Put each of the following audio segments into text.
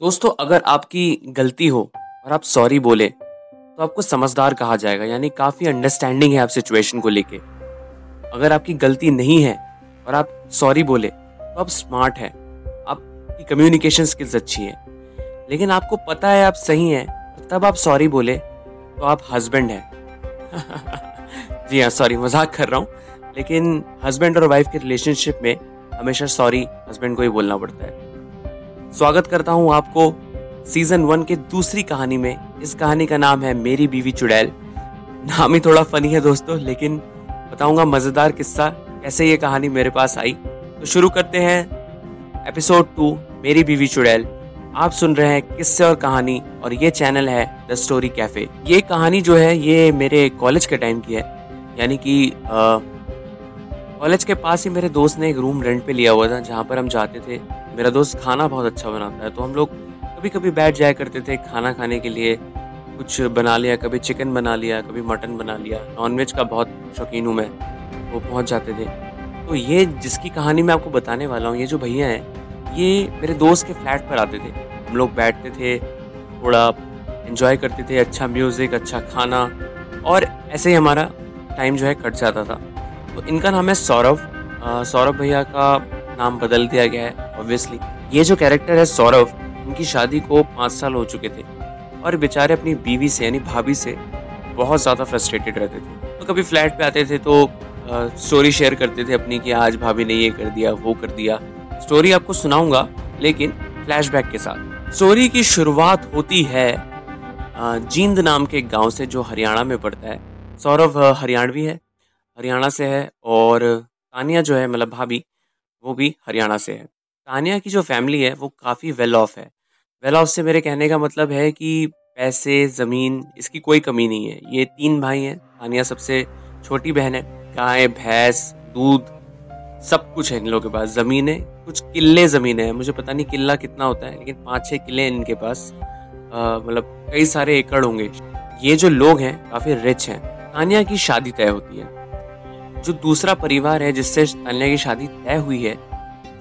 दोस्तों, अगर आपकी गलती हो और आप सॉरी बोले तो आपको समझदार कहा जाएगा, यानी काफ़ी अंडरस्टैंडिंग है आप सिचुएशन को लेके। अगर आपकी गलती नहीं है और आप सॉरी बोले तो आप स्मार्ट हैं, आपकी कम्युनिकेशन स्किल्स अच्छी है। लेकिन आपको पता है आप सही हैं और तब आप सॉरी बोले तो आप हस्बैंड हैं। जी हाँ, सॉरी, मजाक कर रहा हूँ। लेकिन हस्बैंड और वाइफ के रिलेशनशिप में हमेशा सॉरी हस्बैंड को ही बोलना पड़ता है। स्वागत करता हूँ आपको सीजन 1 के दूसरी कहानी में। इस कहानी का नाम है मेरी बीवी चुड़ैल। नाम ही थोड़ा फनी है दोस्तों, लेकिन बताऊंगा मजेदार किस्सा कैसे ये कहानी मेरे पास आई। तो शुरू करते हैं एपिसोड 2, मेरी बीवी चुड़ैल। आप सुन रहे हैं किस्से और कहानी और ये चैनल है द स्टोरी कैफे। ये कहानी जो है ये मेरे कॉलेज के टाइम की है, यानी कि कॉलेज के पास ही मेरे दोस्त ने एक रूम रेंट पे लिया हुआ था जहाँ पर हम जाते थे। मेरा दोस्त खाना बहुत अच्छा बनाता है, तो हम लोग कभी कभी बैठ जाया करते थे खाना खाने के लिए। कुछ बना लिया, कभी चिकन बना लिया, कभी मटन बना लिया। नॉनवेज का बहुत शौकीन हूँ मैं, वो पहुँच जाते थे। तो ये जिसकी कहानी मैं आपको बताने वाला हूँ, ये जो भैया हैं, ये मेरे दोस्त के फ्लैट पर आते थे। हम लोग बैठते थे, थोड़ा एंजॉय करते थे, अच्छा म्यूज़िक, अच्छा खाना, और ऐसे ही हमारा टाइम जो है कट जाता था। तो इनका नाम है सौरभ। सौरभ भैया का नाम बदल दिया गया है ऑब्वियसली। ये जो कैरेक्टर है सौरभ, इनकी शादी को 5 साल हो चुके थे और बेचारे अपनी बीवी से यानी भाभी से बहुत ज़्यादा फ्रस्ट्रेटेड रहते थे। तो कभी फ्लैट पे आते थे तो स्टोरी शेयर करते थे अपनी कि आज भाभी ने ये कर दिया, वो कर दिया। स्टोरी आपको सुनाऊंगा लेकिन फ्लैशबैक के साथ। स्टोरी की शुरुआत होती है जींद नाम के एक गाँव से जो हरियाणा में पड़ता है। सौरभ हरियाणवी है, हरियाणा से है, और तानिया जो है मतलब भाभी, वो भी हरियाणा से है। तानिया की जो फैमिली है वो काफ़ी वेल ऑफ है। वेल ऑफ से मेरे कहने का मतलब है कि पैसे, ज़मीन, इसकी कोई कमी नहीं है। ये 3 भाई हैं, तानिया सबसे छोटी बहन है। गाय, भैंस, दूध, सब कुछ है इन लोगों के पास। ज़मीन है, कुछ किल्ले ज़मीन है, मुझे पता नहीं किल्ला कितना होता है, लेकिन 5-6 किल्ले हैं इनके पास। मतलब कई सारे एकड़ होंगे। ये जो लोग हैं काफ़ी रिच हैं। तानिया की शादी तय होती है। जो दूसरा परिवार है जिससे तानिया की शादी तय हुई है,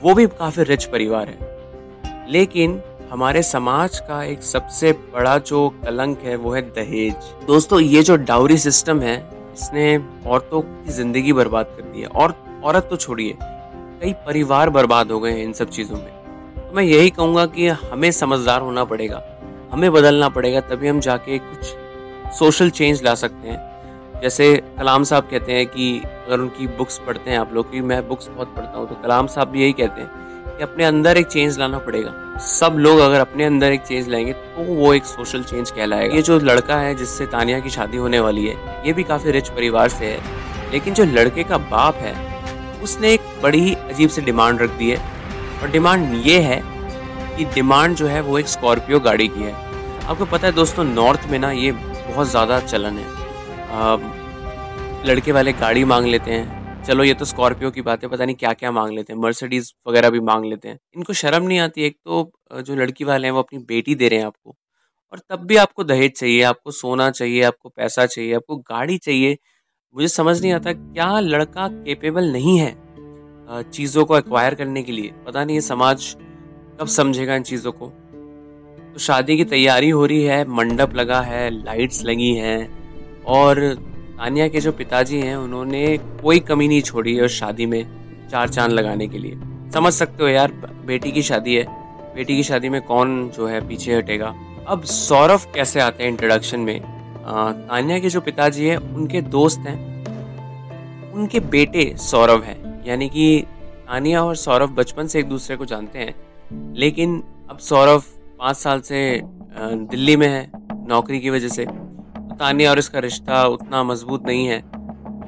वो भी काफी रिच परिवार है। लेकिन हमारे समाज का एक सबसे बड़ा जो कलंक है वो है दहेज। दोस्तों, ये जो डाउरी सिस्टम है, इसने औरतों की जिंदगी बर्बाद कर दी है। और औरत तो छोड़िए, कई परिवार बर्बाद हो गए हैं इन सब चीजों में। तो मैं यही कहूंगा कि हमें समझदार होना पड़ेगा, हमें बदलना पड़ेगा, तभी हम जाके कुछ सोशल चेंज ला सकते हैं। जैसे कलाम साहब कहते हैं कि अगर उनकी बुक्स पढ़ते हैं आप लोग, की मैं बुक्स बहुत पढ़ता हूँ, तो कलाम साहब भी यही कहते हैं कि अपने अंदर एक चेंज लाना पड़ेगा। सब लोग अगर अपने अंदर एक चेंज लाएंगे तो वो एक सोशल चेंज कहलाएगा। ये जो लड़का है जिससे तानिया की शादी होने वाली है, ये भी काफ़ी रिच परिवार से है। लेकिन जो लड़के का बाप है, उसने एक बड़ी ही अजीब सी डिमांड रख दी है। और डिमांड ये है कि डिमांड जो है वो एक स्कॉर्पियो गाड़ी की है। आपको पता है दोस्तों, नॉर्थ में ना ये बहुत ज़्यादा चलन है। लड़के वाले गाड़ी मांग लेते हैं। चलो ये तो स्कॉर्पियो की बात है, पता नहीं क्या क्या मांग लेते हैं, मर्सिडीज वगैरह भी मांग लेते हैं। इनको शर्म नहीं आती। एक तो जो लड़की वाले हैं वो अपनी बेटी दे रहे हैं आपको, और तब भी आपको दहेज चाहिए, आपको सोना चाहिए, आपको पैसा चाहिए, आपको गाड़ी चाहिए। मुझे समझ नहीं आता क्या लड़का केपेबल नहीं है चीज़ों को एक्वायर करने के लिए। पता नहीं ये समाज कब समझेगा इन चीज़ों को। तो शादी की तैयारी हो रही है, मंडप लगा है, लाइट्स लगी हैं, और तानिया के जो पिताजी हैं उन्होंने कोई कमी नहीं छोड़ी है उस शादी में 4 चांद लगाने के लिए। समझ सकते हो यार, बेटी की शादी है, बेटी की शादी में कौन जो है पीछे हटेगा। अब सौरभ कैसे आते हैं इंट्रोडक्शन में। तानिया के जो पिताजी हैं उनके दोस्त हैं, उनके बेटे सौरभ हैं। यानी कि तानिया और सौरभ बचपन से एक दूसरे को जानते हैं। लेकिन अब सौरभ 5 साल से दिल्ली में है नौकरी की वजह से। तानिया और इसका रिश्ता उतना मजबूत नहीं है।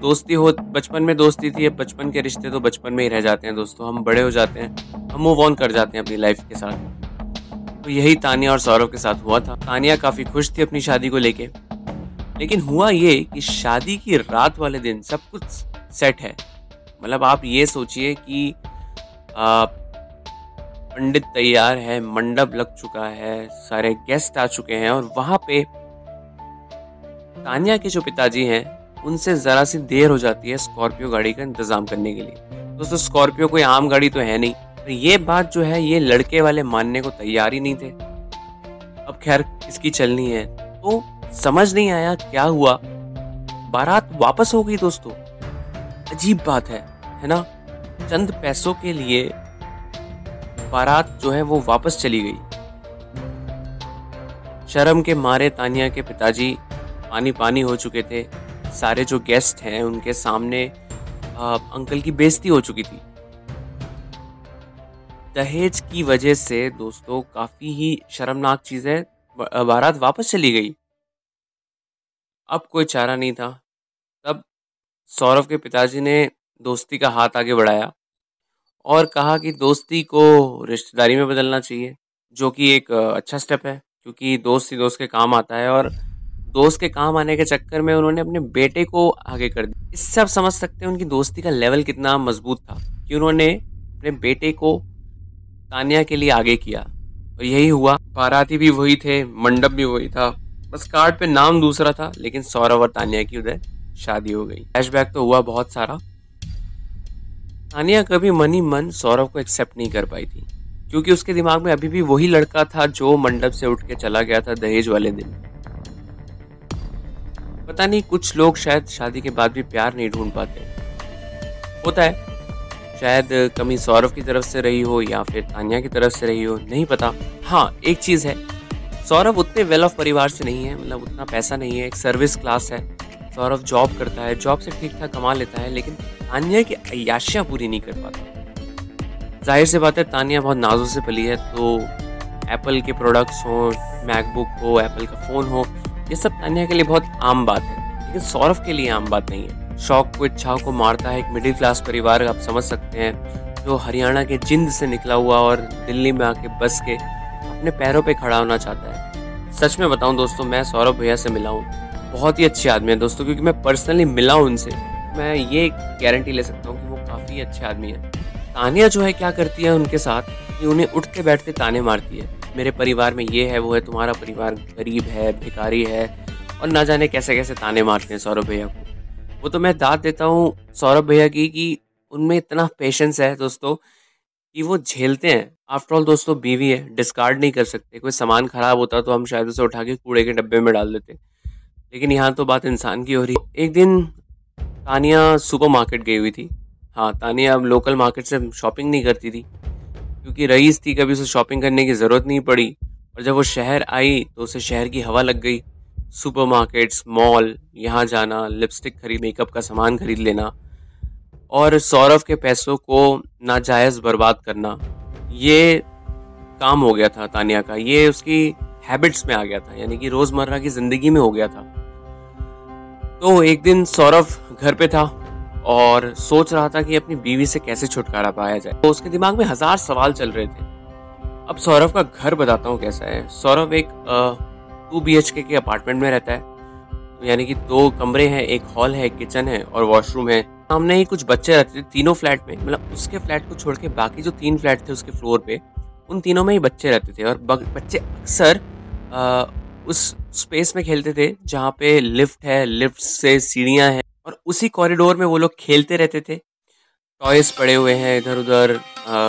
दोस्ती हो, बचपन में दोस्ती थी, अब बचपन के रिश्ते तो बचपन में ही रह जाते हैं दोस्तों। हम बड़े हो जाते हैं, हम मूव ऑन कर जाते हैं अपनी लाइफ के साथ। तो यही तानिया और सौरभ के साथ हुआ था। तानिया काफ़ी खुश थी अपनी शादी को लेके। लेकिन हुआ ये कि शादी की रात वाले दिन सब कुछ सेट है। मतलब आप ये सोचिए कि पंडित तैयार है, मंडप लग चुका है, सारे गेस्ट आ चुके हैं, और वहाँ पे तानिया के जो पिताजी हैं उनसे ज़रा सी देर हो जाती है स्कॉर्पियो गाड़ी का इंतज़ाम करने के लिए। दोस्तों, स्कॉर्पियो कोई आम गाड़ी तो है नहीं। तो ये बात जो है ये लड़के वाले मानने को तैयार ही नहीं थे। अब खैर किसकी चलनी है, तो समझ नहीं आया क्या हुआ, बारात वापस हो गई दोस्तों। अजीब बात है ना? चंद पैसों के लिए बारात जो है वो वापस चली गई। शर्म के मारे तानिया के पिताजी पानी पानी हो चुके थे। सारे जो गेस्ट हैं उनके सामने अंकल की बेइज्जती हो चुकी थी। दहेज की वजह से दोस्तों काफी ही शर्मनाक चीज है, बारात वापस चली गई। अब कोई चारा नहीं था। तब सौरभ के पिताजी ने दोस्ती का हाथ आगे बढ़ाया और कहा कि दोस्ती को रिश्तेदारी में बदलना चाहिए, जो कि एक अच्छा स्टेप है, क्योंकि दोस्त ही दोस्त के काम आता है। और दोस्त के काम आने के चक्कर में उन्होंने अपने बेटे को आगे कर दिया। इससे आप समझ सकते हैं उनकी दोस्ती का लेवल कितना मजबूत था कि उन्होंने अपने बेटे को तानिया के लिए आगे किया। और यही हुआ, बाराती भी वही थे, मंडप भी वही था, बस कार्ड पे नाम दूसरा था, लेकिन सौरभ और तानिया की उधर शादी हो गई। फ्लैशबैक तो हुआ बहुत सारा। तानिया कभी मन ही मन सौरभ को एक्सेप्ट नहीं कर पाई थी, क्योंकि उसके दिमाग में अभी भी वही लड़का था जो मंडप से उठ के चला गया था दहेज वाले दिन। पता नहीं, कुछ लोग शायद शादी के बाद भी प्यार नहीं ढूंढ पाते। होता है, शायद कमी सौरभ की तरफ से रही हो या फिर तानिया की तरफ से रही हो, नहीं पता। हाँ, एक चीज है, सौरभ उतने वेल ऑफ परिवार से नहीं है, मतलब उतना पैसा नहीं है, एक सर्विस क्लास है। सौरभ जॉब करता है, जॉब से ठीक ठाक कमा लेता है, लेकिन तानिया की अय्याशियां पूरी नहीं कर पाता। जाहिर सी बात है, तानिया बहुत नाजों से पली है, तो एप्पल के प्रोडक्ट्स हो, मैकबुक हो, एप्पल का फोन हो, ये सब तानिया के लिए बहुत आम बात है, लेकिन सौरभ के लिए आम बात नहीं है। शौक को इच्छाओं को मारता है एक मिडिल क्लास परिवार, आप समझ सकते हैं, जो हरियाणा के जिंद से निकला हुआ और दिल्ली में आके बस के अपने पैरों पे खड़ा होना चाहता है। सच में बताऊं दोस्तों, मैं सौरभ भैया से मिला हूँ, बहुत ही अच्छे आदमी है दोस्तों, क्योंकि मैं पर्सनली मिला हूँ उनसे। मैं ये गारंटी ले सकता हूँ कि वो काफ़ी अच्छे आदमी है। तानिया जो है क्या करती है उनके साथ कि उन्हें उठते बैठते ताने मारती है, मेरे परिवार में ये है वो है, तुम्हारा परिवार गरीब है, भिखारी है, और ना जाने कैसे कैसे ताने मारते हैं सौरभ भैया को। वो तो मैं दाद देता हूँ सौरभ भैया की कि उनमें इतना पेशेंस है दोस्तों कि वो झेलते हैं। आफ्टर ऑल दोस्तों बीवी है, डिस्कार्ड नहीं कर सकते। कोई सामान खराब होता तो हम शायद उसे उठा के कूड़े के डब्बे में डाल देते, लेकिन यहाँ तो बात इंसान की हो रही है। एक दिन तानिया सुपर मार्केट गई हुई थी। हाँ, तानिया अब लोकल मार्केट से शॉपिंग नहीं करती थी, क्योंकि रईस थी, कभी उसे शॉपिंग करने की ज़रूरत नहीं पड़ी। और जब वो शहर आई तो उसे शहर की हवा लग गई। सुपरमार्केट्स, मॉल, यहाँ जाना, लिपस्टिक खरीद, मेकअप का सामान खरीद लेना और सौरभ के पैसों को नाजायज़ बर्बाद करना, ये काम हो गया था तानिया का। ये उसकी हैबिट्स में आ गया था, यानी कि रोज़मर्रा की ज़िंदगी में हो गया था। तो एक दिन सौरभ घर पे था और सोच रहा था कि अपनी बीवी से कैसे छुटकारा पाया जाए। तो उसके दिमाग में हजार सवाल चल रहे थे। अब सौरभ का घर बताता हूँ कैसा है। सौरभ एक 2 BHK के अपार्टमेंट में रहता है, तो यानी कि 2 कमरे हैं, एक हॉल है, एक किचन है और वॉशरूम है। सामने ही कुछ बच्चे रहते थे तीनों फ्लैट में, मतलब उसके फ्लैट को छोड़ के बाकी जो 3 फ्लैट थे उसके फ्लोर पे, उन तीनों में ही बच्चे रहते थे। और बच्चे अक्सर उस स्पेस में खेलते थे जहाँ पे लिफ्ट है, लिफ्ट से सीढ़ियाँ हैं, और उसी कॉरिडोर में वो लोग खेलते रहते थे। टॉयज पड़े हुए हैं इधर उधर,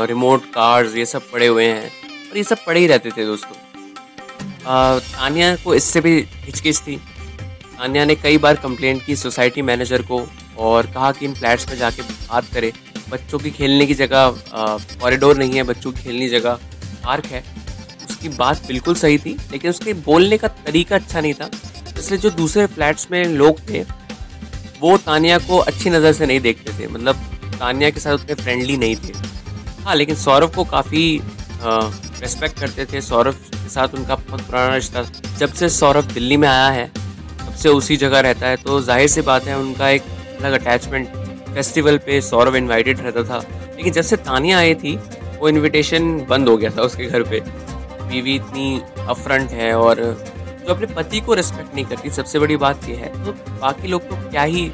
रिमोट कार्स ये सब पड़े हुए हैं, और ये सब पड़े ही रहते थे दोस्तों। तानिया को इससे भी हिचकिच थी। तानिया ने कई बार कंप्लेंट की सोसाइटी मैनेजर को और कहा कि इन फ्लैट्स में जाके बात करे। बच्चों की खेलने की जगह कॉरिडोर नहीं है, बच्चों की खेलने की जगह पार्क है। उसकी बात बिल्कुल सही थी, लेकिन उसके बोलने का तरीका अच्छा नहीं था, इसलिए जो दूसरे फ्लैट्स में लोग थे वो तानिया को अच्छी नज़र से नहीं देखते थे, मतलब तानिया के साथ उतने फ्रेंडली नहीं थे। हाँ, लेकिन सौरभ को काफ़ी रेस्पेक्ट करते थे। सौरभ के साथ उनका बहुत पुराना रिश्ता, जब से सौरभ दिल्ली में आया है तब से उसी जगह रहता है, तो जाहिर सी बात है उनका एक अलग अटैचमेंट। फेस्टिवल पे सौरभ इनवाइटेड रहता था, लेकिन जब से तानिया आई थी वो इनविटेशन बंद हो गया था उसके घर पे। बीवी इतनी अपफ्रंट है और जो अपने पति को रिस्पेक्ट नहीं करती, सबसे बड़ी बात ये है, तो बाकी लोग तो क्या ही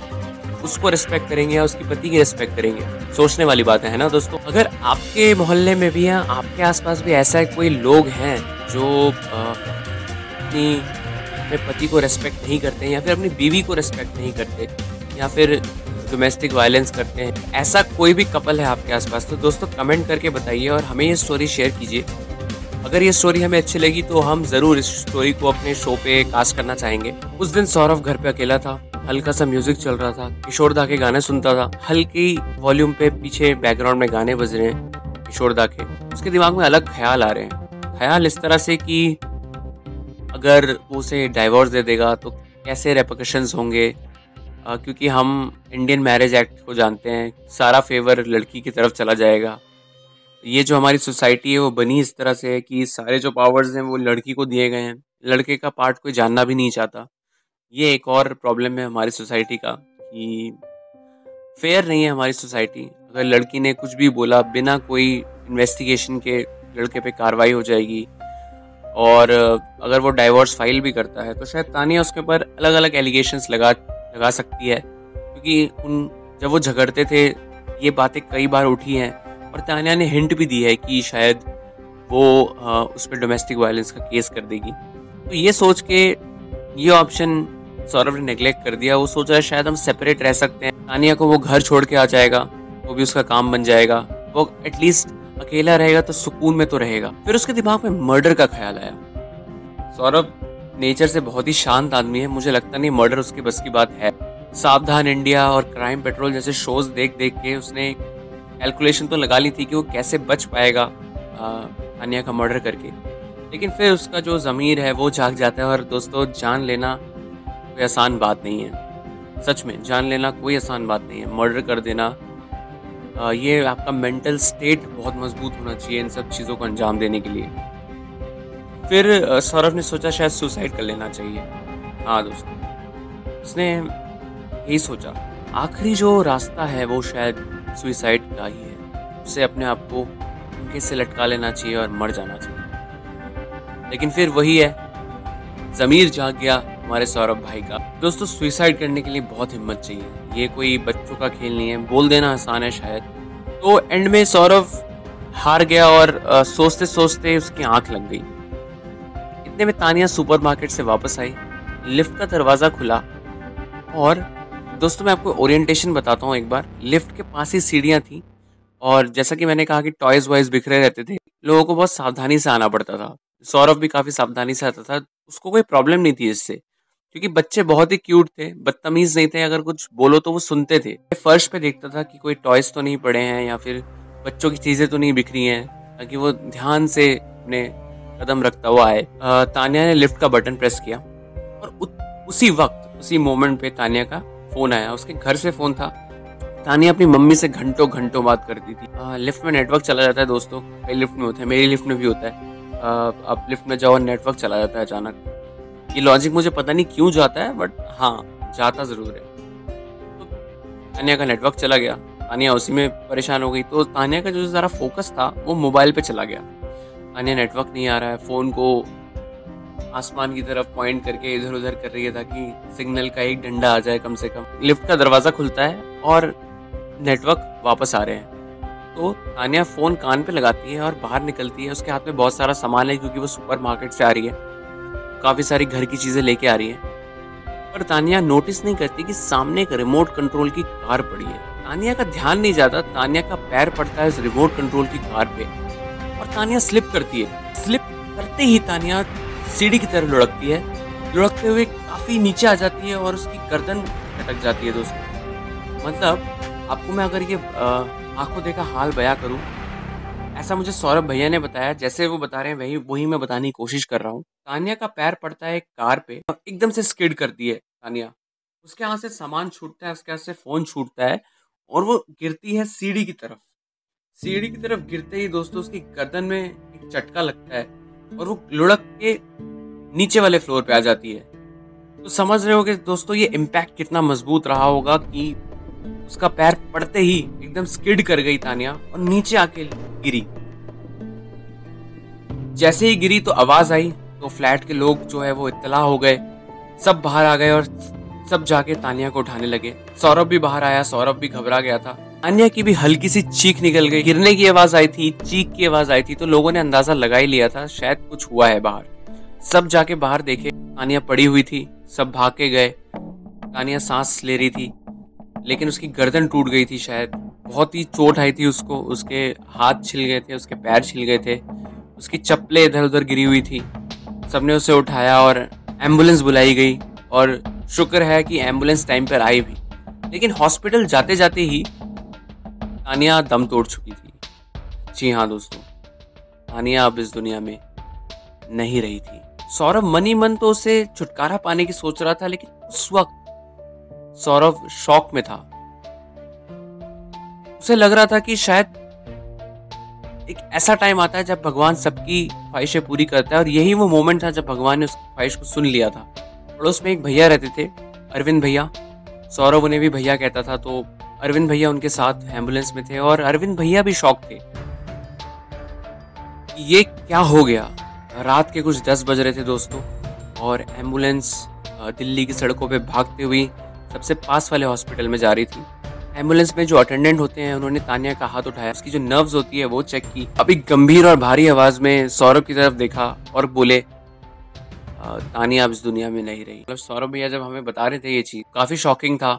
उसको रिस्पेक्ट करेंगे या उसकी पति की रिस्पेक्ट करेंगे। सोचने वाली बात है ना दोस्तों। अगर आपके मोहल्ले में भी या आपके आसपास भी ऐसा कोई लोग हैं जो अपने पति को रिस्पेक्ट नहीं करते या फिर अपनी बीवी को रिस्पेक्ट नहीं करते या फिर डोमेस्टिक वायलेंस करते हैं, ऐसा कोई भी कपल है आपके आसपास, तो दोस्तों कमेंट करके बताइए और हमें ये स्टोरी शेयर कीजिए। अगर ये स्टोरी हमें अच्छी लगी तो हम ज़रूर इस स्टोरी को अपने शो पे कास्ट करना चाहेंगे। उस दिन सौरभ घर पे अकेला था, हल्का सा म्यूजिक चल रहा था, किशोर दा के गाने सुनता था, हल्की वॉल्यूम पे पीछे बैकग्राउंड में गाने बज रहे हैं किशोर दा के। उसके दिमाग में अलग ख्याल आ रहे हैं, ख्याल इस तरह से कि अगर वो उसे डाइवोर्स दे देगा तो कैसे रेपरकशंस होंगे, क्योंकि हम इंडियन मैरिज एक्ट को जानते हैं, सारा फेवर लड़की की तरफ चला जाएगा। ये जो हमारी सोसाइटी है वो बनी इस तरह से है कि सारे जो पावर्स हैं वो लड़की को दिए गए हैं, लड़के का पार्ट कोई जानना भी नहीं चाहता। ये एक और प्रॉब्लम है हमारी सोसाइटी का कि फेयर नहीं है हमारी सोसाइटी। अगर लड़की ने कुछ भी बोला बिना कोई इन्वेस्टिगेशन के लड़के पे कार्रवाई हो जाएगी, और अगर वो डाइवोर्स फाइल भी करता है तो शायद तानिया उसके ऊपर अलग अलग एलिगेशंस लगा सकती है, क्योंकि जब वो झगड़ते थे ये बातें कई बार उठी हैं, और तानिया ने हिंट भी दी है कि शायद वो उस पर डोमेस्टिक वायलेंस का केस कर देगी। तो ये सोच के ये ऑप्शन सौरभ ने नेग्लेक्ट कर दिया। वो सोच रहा है शायद हम सेपरेट रह सकते हैं, तानिया को वो घर छोड़ के आ जाएगा, वो भी उसका काम बन जाएगा, वो एटलीस्ट अकेला रहेगा तो सुकून में तो रहेगा। फिर उसके दिमाग में मर्डर का ख्याल आया। सौरभ नेचर से बहुत ही शांत आदमी है, मुझे लगता नहीं मर्डर उसके बस की बात है। सावधान इंडिया और क्राइम पेट्रोल जैसे शोज देख देख के उसने कैलकुलेशन तो लगा ली थी कि वो कैसे बच पाएगा तानिया का मर्डर करके, लेकिन फिर उसका जो ज़मीर है वो जाग जाता है। और दोस्तों, जान लेना कोई आसान बात नहीं है, सच में जान लेना कोई आसान बात नहीं है। मर्डर कर देना, ये आपका मेंटल स्टेट बहुत मजबूत होना चाहिए इन सब चीज़ों को अंजाम देने के लिए। फिर सौरभ ने सोचा शायद सुसाइड कर लेना चाहिए। हाँ दोस्तों, उसने यही सोचा आखिरी जो रास्ता है वो शायद सुसाइड का ही है, उसे अपने आप को पंखे से लटका लेना चाहिए और मर जाना चाहिए। लेकिन फिर वही है, ज़मीर जाग गया हमारे सौरभ भाई का। दोस्तों, सुसाइड करने के लिए बहुत हिम्मत चाहिए, ये कोई बच्चों का खेल नहीं है। बोल देना आसान है शायद। तो एंड में सौरभ हार गया और सोचते सोचते उसकी आंख लग गई। इतने में तानिया सुपरमार्केट से वापस आई, लिफ्ट का दरवाज़ा खुला, और दोस्तों मैं आपको ओरिएंटेशन बताता हूँ एक बार। लिफ्ट के पास ही सीढ़ियाँ थी, और जैसा कि मैंने कहा कि टॉयज वॉयज बिखरे रहते थे, लोगों को बहुत सावधानी से आना पड़ता था। सौरभ भी काफ़ी सावधानी से आता था, उसको कोई प्रॉब्लम नहीं थी इससे, क्योंकि बच्चे बहुत ही क्यूट थे, बदतमीज नहीं थे, अगर कुछ बोलो तो वो सुनते थे। फर्श पे देखता था कि कोई टॉयज तो नहीं पड़े हैं या फिर बच्चों की चीज़ें तो नहीं बिखरी हैं, ताकि वो ध्यान से अपने कदम रखता हुआ आए। तानिया ने लिफ्ट का बटन प्रेस किया, और उसी वक्त उसी मोमेंट पे तानिया का फ़ोन आया। उसके घर से फ़ोन था। तानिया अपनी मम्मी से घंटों घंटों बात करती थी। लिफ्ट में नेटवर्क चला जाता है दोस्तों, कई लिफ्ट में होता है, मेरी लिफ्ट में भी होता है। आप लिफ्ट में जाओ और नेटवर्क चला जाता है अचानक। ये लॉजिक मुझे पता नहीं क्यों जाता है, बट हाँ जाता ज़रूर है। तो तानिया का नेटवर्क चला गया, तानिया उसी में परेशान हो गई। तो तानिया का जो ज़रा फोकस था वो मोबाइल पे चला गया। तानिया नेटवर्क नहीं आ रहा है, फ़ोन को आसमान की तरफ पॉइंट करके इधर उधर कर रही है ताकि सिग्नल का एक डंडा आ जाए कम से कम। लिफ्ट का दरवाज़ा खुलता है और नेटवर्क वापस आ रहे हैं। तो तानिया फ़ोन कान पे लगाती है और बाहर निकलती है। उसके हाथ में बहुत सारा सामान है, क्योंकि वो सुपरमार्केट से आ रही है, काफ़ी सारी घर की चीज़ें लेके आ रही है। पर तानिया नोटिस नहीं करती कि सामने एक रिमोट कंट्रोल की कार पड़ी है। तानिया का ध्यान नहीं जाता, तानिया का पैर पड़ता है उस रिमोट कंट्रोल की कार पे, और तानिया स्लिप करती है। स्लिप करते ही तानिया सीढ़ी की तरफ लुढ़कती है, लुढ़कते हुए काफ़ी नीचे आ जाती है और उसकी गर्दन अटक जाती है दोस्तों। मतलब आपको मैं अगर ये आंखों देखा हाल बयां करूं, ऐसा मुझे सौरभ भैया ने बताया, जैसे वो बता रहे हैं वही मैं बताने की कोशिश कर रहा हूँ। तानिया का पैर पड़ता है एक कार पे, एकदम से स्किड करती है तानिया, उसके हाथ से सामान छूटता है, उसके हाथ से फ़ोन छूटता है, और वो गिरती है सीढ़ी की तरफ। सीढ़ी की तरफ गिरते ही दोस्तों उसकी गर्दन में एक झटका लगता है, और वो लुढ़क के नीचे वाले फ्लोर पे आ जाती है। तो समझ रहे हो कि दोस्तों ये इम्पैक्ट कितना मजबूत रहा होगा कि उसका पैर पड़ते ही एकदम स्किड कर गई तानिया और नीचे आके गिरी। जैसे ही गिरी तो आवाज आई, तो फ्लैट के लोग जो है वो इत्तला हो गए, सब बाहर आ गए और सब जाके तानिया को उठाने लगे। सौरभ भी बाहर आया, सौरभ भी घबरा गया था। तानिया की भी हल्की सी चीख निकल गई, गिरने की आवाज आई थी, चीख की आवाज आई थी, तो लोगों ने अंदाजा लगा ही लिया था शायद कुछ हुआ है बाहर। सब जाके बाहर देखे, तानिया पड़ी हुई थी, सब भाग के गए। तानिया सांस ले रही थी, लेकिन उसकी गर्दन टूट गई थी, शायद बहुत ही चोट आई थी उसको, उसके हाथ छिल गए थे, उसके पैर छिल गए थे, उसकी चप्पलें इधर उधर गिरी हुई थी। सबने उसे उठाया और एम्बुलेंस बुलाई गई और शुक्र है कि एम्बुलेंस टाइम पर आई भी। लेकिन हॉस्पिटल जाते जाते ही तानिया दम तोड़ चुकी थी। जी हाँ दोस्तों, तानिया अब इस दुनिया में नहीं रही थी। सौरभ मन ही मन तो उसे छुटकारा पाने की सोच रहा था, लेकिन उस वक्त सौरभ शॉक में था। उसे लग रहा था कि शायद एक ऐसा टाइम आता है जब भगवान सबकी ख्वाहिशें पूरी करता है, और यही वो मोमेंट था जब भगवान ने उसकी ख्वाहिश को सुन लिया था। पड़ोस में एक भैया रहते थे, अरविंद भैया। सौरभ उन्हें भी भैया कहता था, तो अरविंद भैया उनके साथ एम्बुलेंस में थे और अरविंद भैया भी शॉक थे। ये क्या हो गया? रात के कुछ 10 बज रहे थे दोस्तों, और एम्बुलेंस दिल्ली की सड़कों पे भागते हुई सबसे पास वाले हॉस्पिटल में जा रही थी। एम्बुलेंस में जो अटेंडेंट होते हैं उन्होंने तानिया का हाथ उठाया, उसकी जो नर्व्स होती है वो चेक की। अभी गंभीर और भारी आवाज में सौरभ की तरफ देखा और बोले, तानिया अब इस दुनिया में नहीं रही। मतलब सौरभ भैया जब हमें बता रहे थे ये चीज, काफी शॉकिंग था।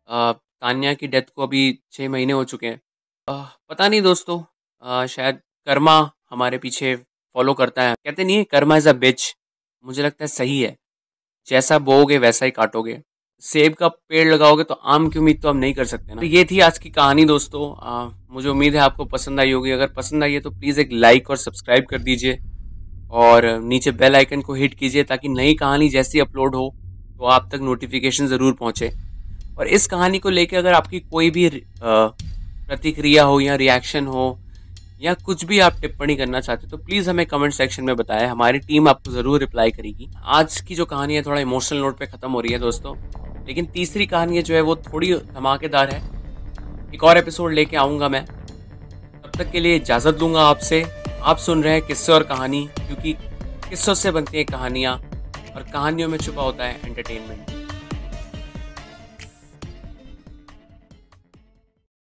तानिया की डेथ को अभी 6 महीने हो चुके हैं। पता नहीं दोस्तों, शायद कर्मा हमारे पीछे फॉलो करता है। कहते नहीं है कर्मा इज अ बिच। मुझे लगता है सही है, जैसा बोओगे वैसा ही काटोगे। सेब का पेड़ लगाओगे तो आम की उम्मीद तो हम नहीं कर सकते ना। तो ये थी आज की कहानी दोस्तों। मुझे उम्मीद है आपको पसंद आई होगी। अगर पसंद आई है तो प्लीज़ एक लाइक और सब्सक्राइब कर दीजिए, और नीचे बेल आइकन को हिट कीजिए ताकि नई कहानी जैसी अपलोड हो तो आप तक नोटिफिकेशन ज़रूर पहुँचे। और इस कहानी को लेकर अगर आपकी कोई भी प्रतिक्रिया हो या रिएक्शन हो या कुछ भी आप टिप्पणी करना चाहते हो तो प्लीज़ हमें कमेंट सेक्शन में बताएं। हमारी टीम आपको ज़रूर रिप्लाई करेगी। आज की जो कहानी है थोड़ा इमोशनल नोट पे ख़त्म हो रही है दोस्तों, लेकिन तीसरी कहानी जो है वो थोड़ी धमाकेदार है। एक और एपिसोड लेके आऊँगा मैं। तब तक के लिए इजाज़त लूँगा आपसे। आप सुन रहे हैं किस्से और कहानी, क्योंकि किस्सों से बनती हैं कहानियाँ और कहानियों में छुपा होता है एंटरटेनमेंट।